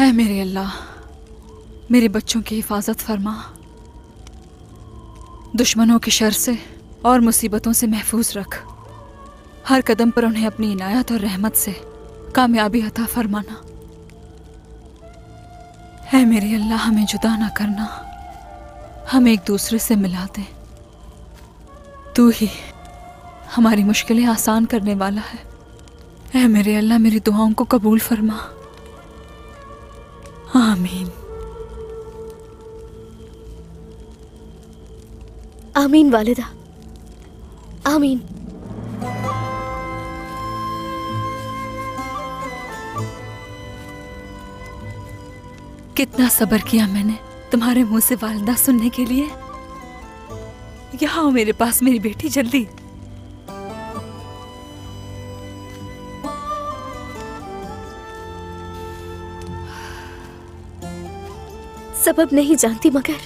ऐ मेरे अल्लाह, मेरे बच्चों की हिफाजत फरमा, दुश्मनों के शर से और मुसीबतों से महफूज रख। हर कदम पर उन्हें अपनी इनायत और रहमत से कामयाबी अता फरमाना। ऐ मेरे अल्लाह, हमें जुदा ना करना, हम एक दूसरे से मिला दे। तू ही हमारी मुश्किलें आसान करने वाला है। ऐ मेरे अल्लाह, मेरी दुआओं को कबूल फरमा। आमीन। आमीन वालिदा, आमीन। कितना सब्र किया मैंने तुम्हारे मुंह से वालिदा सुनने के लिए। यहाँ आओ मेरे पास मेरी बेटी, जल्दी। सबब नहीं जानती, मगर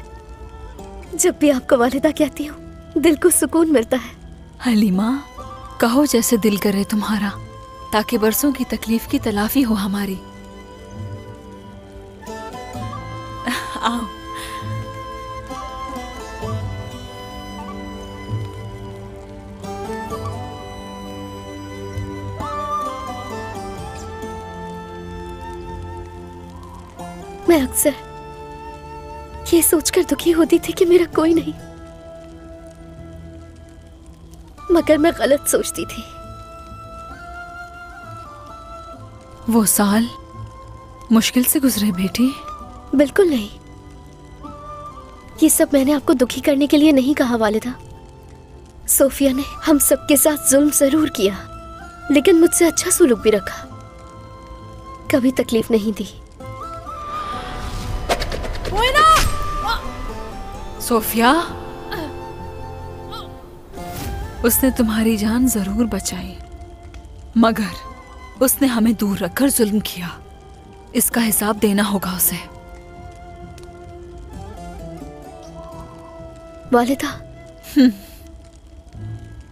जब भी आपको वालिदा कहती हूँ दिल को सुकून मिलता है। हलीमा, कहो जैसे दिल करे तुम्हारा, ताकि बरसों की तकलीफ की तलाफी हो हमारी। आओ। मैं अक्सर ये सोचकर दुखी होती थी कि मेरा कोई नहीं, मगर मैं गलत सोचती थी। वो साल मुश्किल से गुजरे बेटी? बिल्कुल नहीं, ये सब मैंने आपको दुखी करने के लिए नहीं कहा वालिदा। सोफिया ने हम सबके साथ जुल्म जरूर किया, लेकिन मुझसे अच्छा सुलूक भी रखा, कभी तकलीफ नहीं दी। सोफिया, उसने तुम्हारी जान जरूर बचाई, मगर उसने हमें दूर रखकर जुल्म किया। इसका हिसाब देना होगा उसे। वालिदा,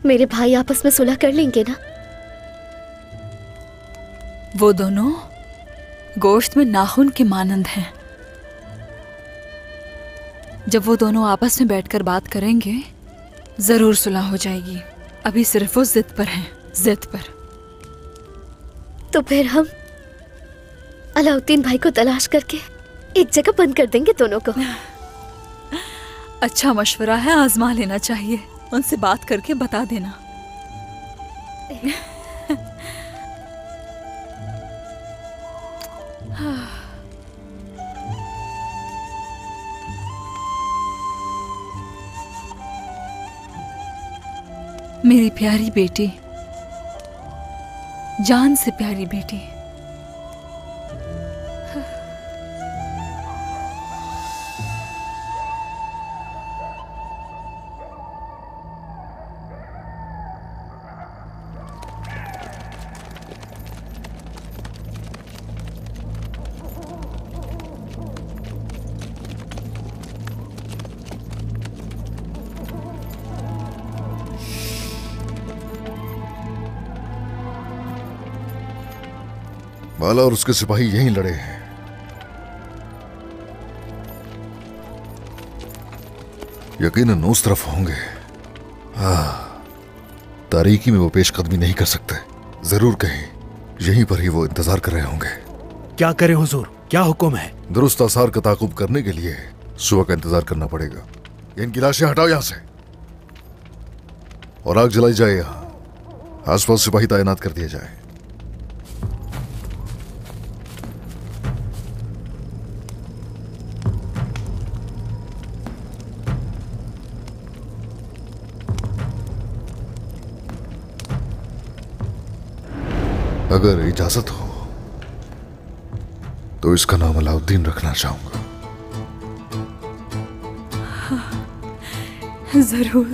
मेरे भाई आपस में सुलह कर लेंगे ना? वो दोनों गोश्त में नाखून के मानंद हैं। जब वो दोनों आपस में बैठकर बात करेंगे जरूर सुलह हो जाएगी। अभी सिर्फ वो जिद पर हैं, जिद पर। तो फिर हम अलाउद्दीन भाई को तलाश करके एक जगह बंद कर देंगे दोनों को। अच्छा मशवरा है, आजमा लेना चाहिए। उनसे बात करके बता देना। मेरी प्यारी बेटी, जान से प्यारी बेटी। बाला और उसके सिपाही यहीं लड़े हैं। यकीनन उस तरफ होंगे। तारीकी में वो पेशकदमी नहीं कर सकते। जरूर कहीं यहीं पर ही वो इंतजार कर रहे होंगे। क्या करें हुजूर, क्या हुक्म है? दुरुस्त आसार का ताकुब करने के लिए सुबह का इंतजार करना पड़ेगा। इनकी लाशें हटाओ यहां से और आग जलाई जाए। यहां आसपास सिपाही तैनात कर दिया जाए। अगर इजाजत हो तो इसका नाम अलाउद्दीन रखना चाहूंगा। जरूर।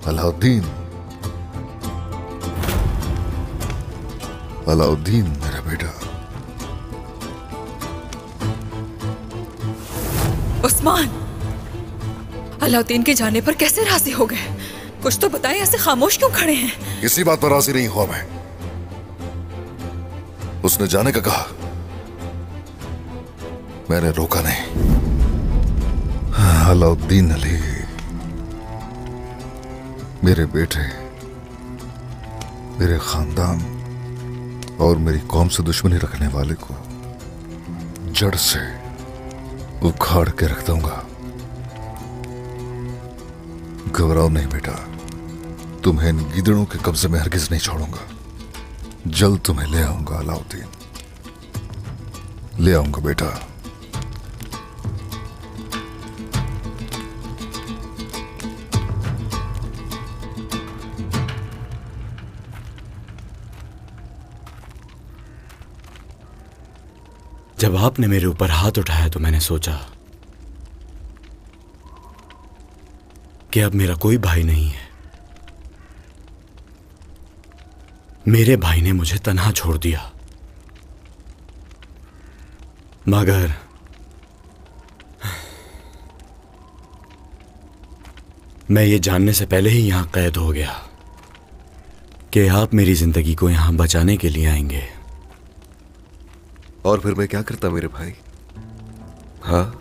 अलाउद्दीन, अलाउद्दीन मेरा बेटा। उस्मान, अलाउद्दीन के जाने पर कैसे राजी हो गए? कुछ तो बताएं, ऐसे खामोश क्यों खड़े हैं? इसी बात पर राजी नहीं हुआ मैं। उसने जाने का कहा, मैंने रोका नहीं। अलाउद्दीन अली मेरे बेटे, मेरे खानदान और मेरी कौम से दुश्मनी रखने वाले को जड़ से उखाड़ के रख दूंगा। घबराओ नहीं बेटा, तुम्हें इन गीदड़ों के कब्जे में हरगिज नहीं छोड़ूंगा। जल्द तुम्हें ले आऊंगा अलाउद्दीन, ले आऊंगा बेटा। जब आपने मेरे ऊपर हाथ उठाया तो मैंने सोचा कि अब मेरा कोई भाई नहीं है। मेरे भाई ने मुझे तन्हा छोड़ दिया। मगर मैं ये जानने से पहले ही यहां कैद हो गया कि आप मेरी जिंदगी को यहां बचाने के लिए आएंगे। और फिर मैं क्या करता मेरे भाई? हाँ,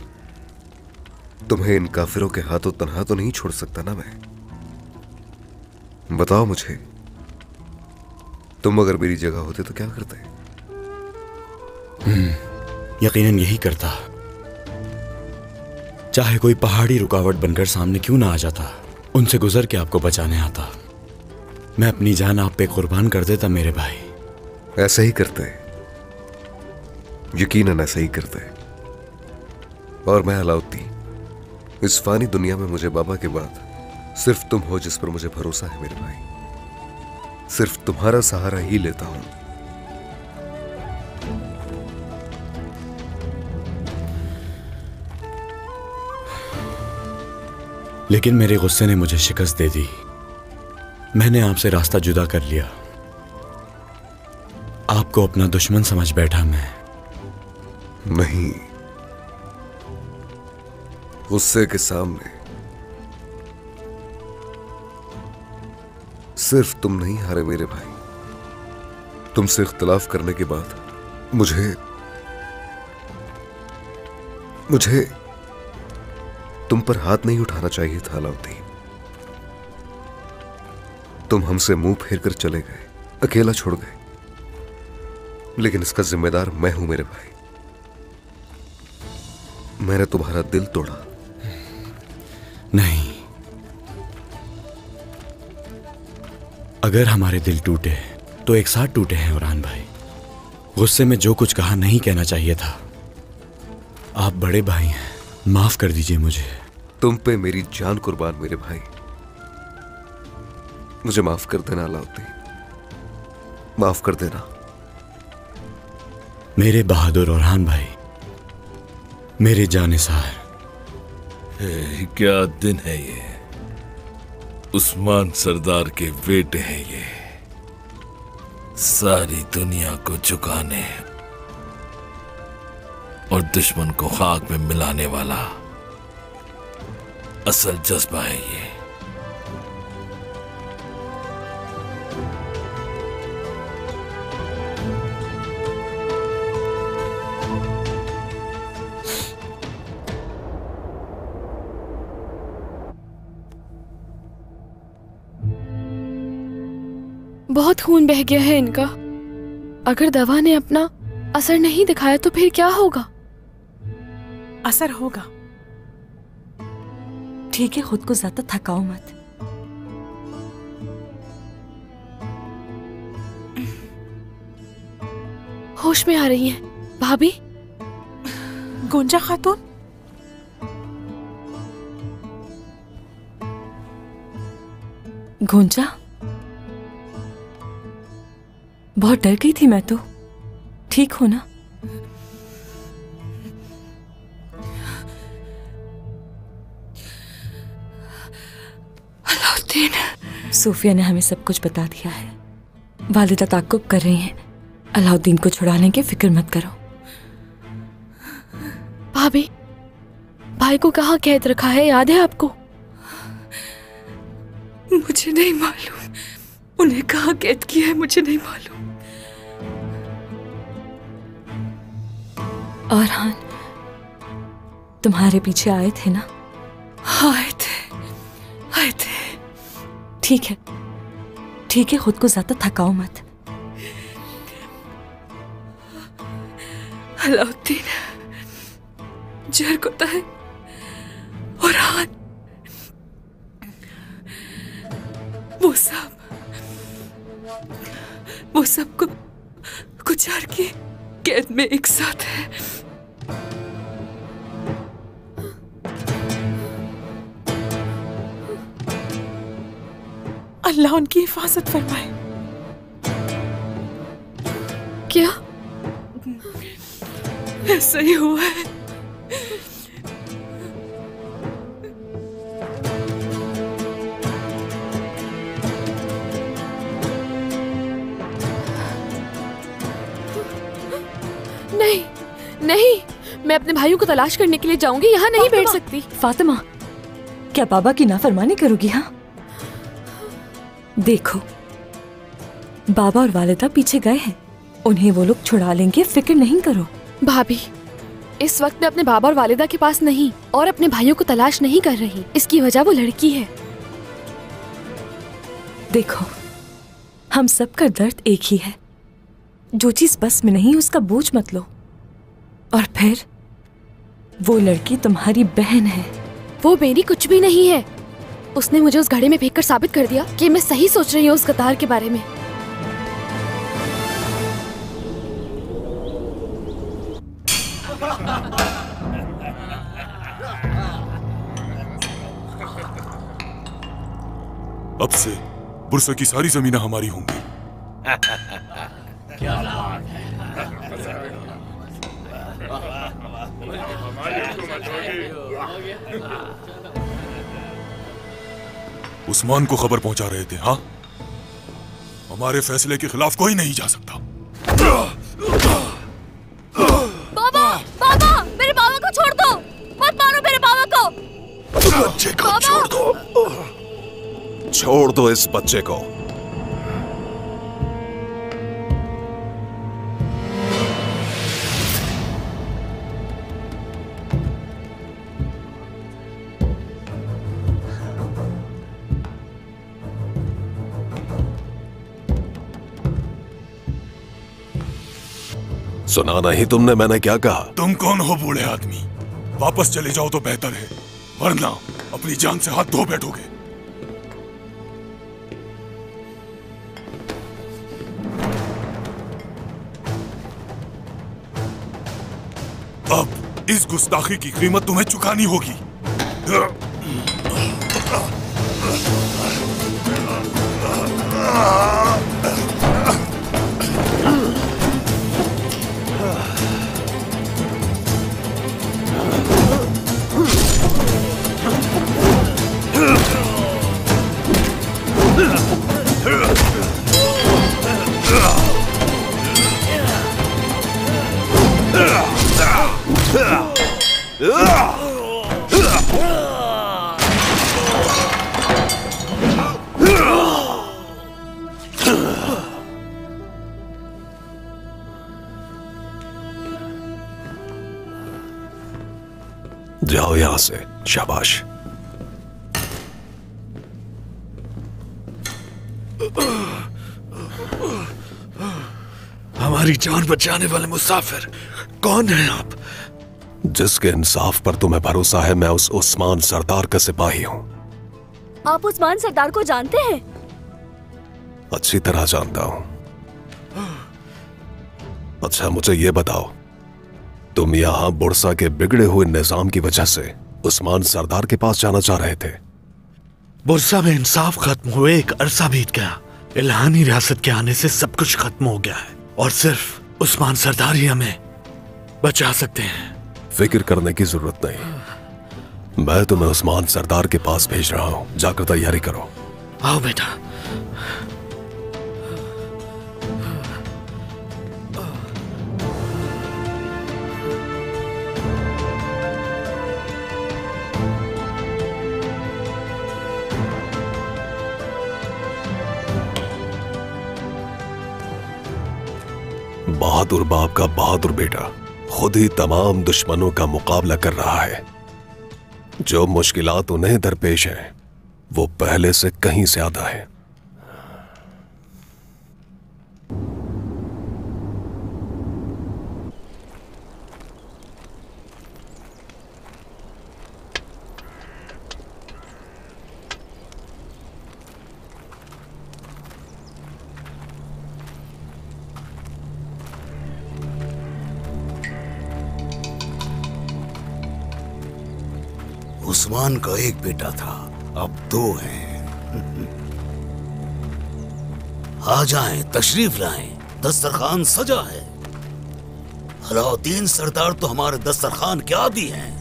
तुम्हें इन काफिरों के हाथों तन्हा तो नहीं छोड़ सकता ना मैं। बताओ मुझे, तुम अगर मेरी जगह होते तो क्या करते? यकीनन यही करता। चाहे कोई पहाड़ी रुकावट बनकर सामने क्यों ना आ जाता, उनसे गुजर के आपको बचाने आता। मैं अपनी जान आप पे कुर्बान कर देता मेरे भाई। ऐसा ही करते, यकीनन ऐसा ही करते। और मैं अलाउद्दीन, इस फानी दुनिया में मुझे बाबा के बाद सिर्फ तुम हो जिस पर मुझे भरोसा है मेरे भाई। सिर्फ तुम्हारा सहारा ही लेता हूं। लेकिन मेरे गुस्से ने मुझे शिकस्त दे दी। मैंने आपसे रास्ता जुदा कर लिया। आपको अपना दुश्मन समझ बैठा मैं। नहीं, गुस्से के सामने सिर्फ तुम नहीं हारे मेरे भाई। तुमसे इख्तिलाफ करने के बाद मुझे तुम पर हाथ नहीं उठाना चाहिए था अलाउद्दीन। तुम हमसे मुंह फेर कर चले गए, अकेला छोड़ गए। लेकिन इसका जिम्मेदार मैं हूं मेरे भाई। मैंने तुम्हारा दिल तोड़ा। नहीं, अगर हमारे दिल टूटे तो एक साथ टूटे हैं उरान भाई। गुस्से में जो कुछ कहा नहीं कहना चाहिए था। आप बड़े भाई हैं, माफ कर दीजिए मुझे। तुम पे मेरी जान कुर्बान मेरे भाई। मुझे माफ कर देना अलाउद्दीन, माफ कर देना। मेरे बहादुर उरान भाई, मेरे जानिसार। क्या दिन है ये। उस्मान सरदार के बेटे हैं ये, सारी दुनिया को झुकाने और दुश्मन को खाक में मिलाने वाला असल जज्बा है ये। बहुत खून बह गया है इनका। अगर दवा ने अपना असर नहीं दिखाया तो फिर क्या होगा? असर होगा। ठीक है, खुद को ज्यादा थकाओ मत। होश में आ रही हैं भाभी। गुंजा खातून, गुंजा, बहुत डर गई थी मैं तो। ठीक हो ना? अलाउद्दीन, सूफिया ने हमें सब कुछ बता दिया है। वालिदा ताक्कुब कर रही हैं। अलाउद्दीन को छुड़ाने की फिक्र मत करो। भाभी, भाई को कहाँ कैद रखा है, याद है आपको? मुझे नहीं मालूम उन्हें कहाँ कैद किया है, मुझे नहीं मालूम। और हाँ, तुम्हारे पीछे आए थे ना? आए थे। ठीक है, खुद को ज्यादा थकाओ मत। अलाउद्दीन, जहर को है और हाथ, वो सब को गुजार की कैद में एक साथ है। अल्लाह उनकी हिफाजत फरमाए। क्या ऐसा ही हुआ है। नहीं, मैं अपने भाइयों को तलाश करने के लिए जाऊंगी, यहाँ नहीं बैठ सकती। फातिमा, क्या बाबा की नाफरमानी करोगी? हाँ, देखो, बाबा और वालिदा पीछे गए हैं, उन्हें वो लोग छुड़ा लेंगे, फिक्र नहीं करो। भाभी, इस वक्त मैं अपने बाबा और वालिदा के पास नहीं और अपने भाइयों को तलाश नहीं कर रही। इसकी वजह वो लड़की है। देखो, हम सबका दर्द एक ही है। जो चीज बस में नहीं उसका बोझ मत लो। और फिर वो लड़की तुम्हारी बहन है। वो मेरी कुछ भी नहीं है। उसने मुझे उस घड़े में फेंककर साबित कर दिया कि मैं सही सोच रही हूँ उस गद्दार के बारे में। अब से बुरसा की सारी जमीनें हमारी होंगी। क्या बात है। उस्मान को खबर पहुंचा रहे थे। हाँ, हमारे फैसले के खिलाफ कोई नहीं जा सकता। बाबा, मेरे बाबा को छोड़ दो, मत मारो मेरे बाबा को। बच्चे को छोड़ दो, छोड़ दो इस बच्चे को। सुना नहीं तुमने मैंने क्या कहा? तुम कौन हो बूढ़े आदमी? वापस चले जाओ तो बेहतर है, वरना अपनी जान से हाथ धो बैठोगे। अब इस गुस्ताखी की कीमत तुम्हें चुकानी होगी। जाओ यहां से, शाबाश। हमारी जान बचाने वाले मुसाफिर कौन हैं आप? जिसके इंसाफ पर तुम्हें भरोसा है, मैं उस उस्मान सरदार का सिपाही हूं। आप उस्मान सरदार को जानते हैं? अच्छी तरह जानता हूं। अच्छा, मुझे ये बताओ, तुम यहाँ बुरसा के बिगड़े हुए निजाम की वजह से उस्मान सरदार के पास जाना चाह रहे थे? बुरसा में इंसाफ खत्म हुए एक अरसा बीत गया। इल्हानी रियासत के आने से सब कुछ खत्म हो गया है और सिर्फ उस्मान सरदार ही हमें बचा सकते हैं। फिक्र करने की जरूरत नहीं, मैं तुम्हें उस्मान सरदार के पास भेज रहा हूं। जाकर तैयारी करो। आओ बेटा। बहादुर बाप का बहादुर बेटा खुद ही तमाम दुश्मनों का मुकाबला कर रहा है। जो मुश्किलात उन्हें दरपेश हैं वो पहले से कहीं ज्यादा है। उस्मान का एक बेटा था, अब दो हैं। आ जाएं, तशरीफ लाएं, दस्तरखान सजा है। अलाउद्दीन सरदार तो हमारे दस्तरखान के आदी हैं।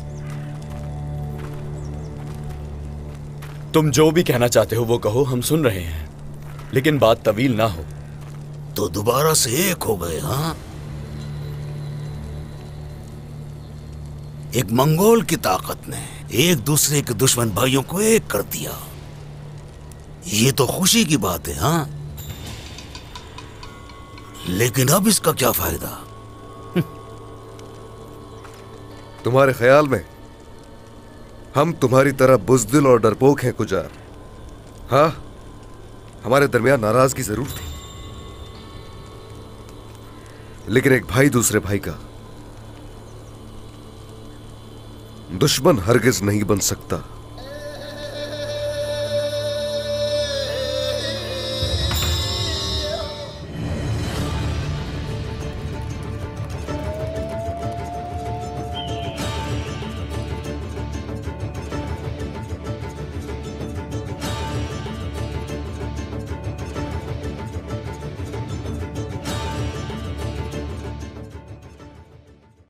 तुम जो भी कहना चाहते हो वो कहो, हम सुन रहे हैं, लेकिन बात तवील ना हो। तो दोबारा से एक हो गए, हाँ? एक मंगोल की ताकत ने एक दूसरे के दुश्मन भाइयों को एक कर दिया। ये तो खुशी की बात है, हाँ? लेकिन अब इसका क्या फायदा? तुम्हारे ख्याल में हम तुम्हारी तरह बुज़दिल और डरपोक हैं कुजार? हाँ, हमारे दरमियान नाराजगी जरूर थी, लेकिन एक भाई दूसरे भाई का दुश्मन हरगिज नहीं बन सकता।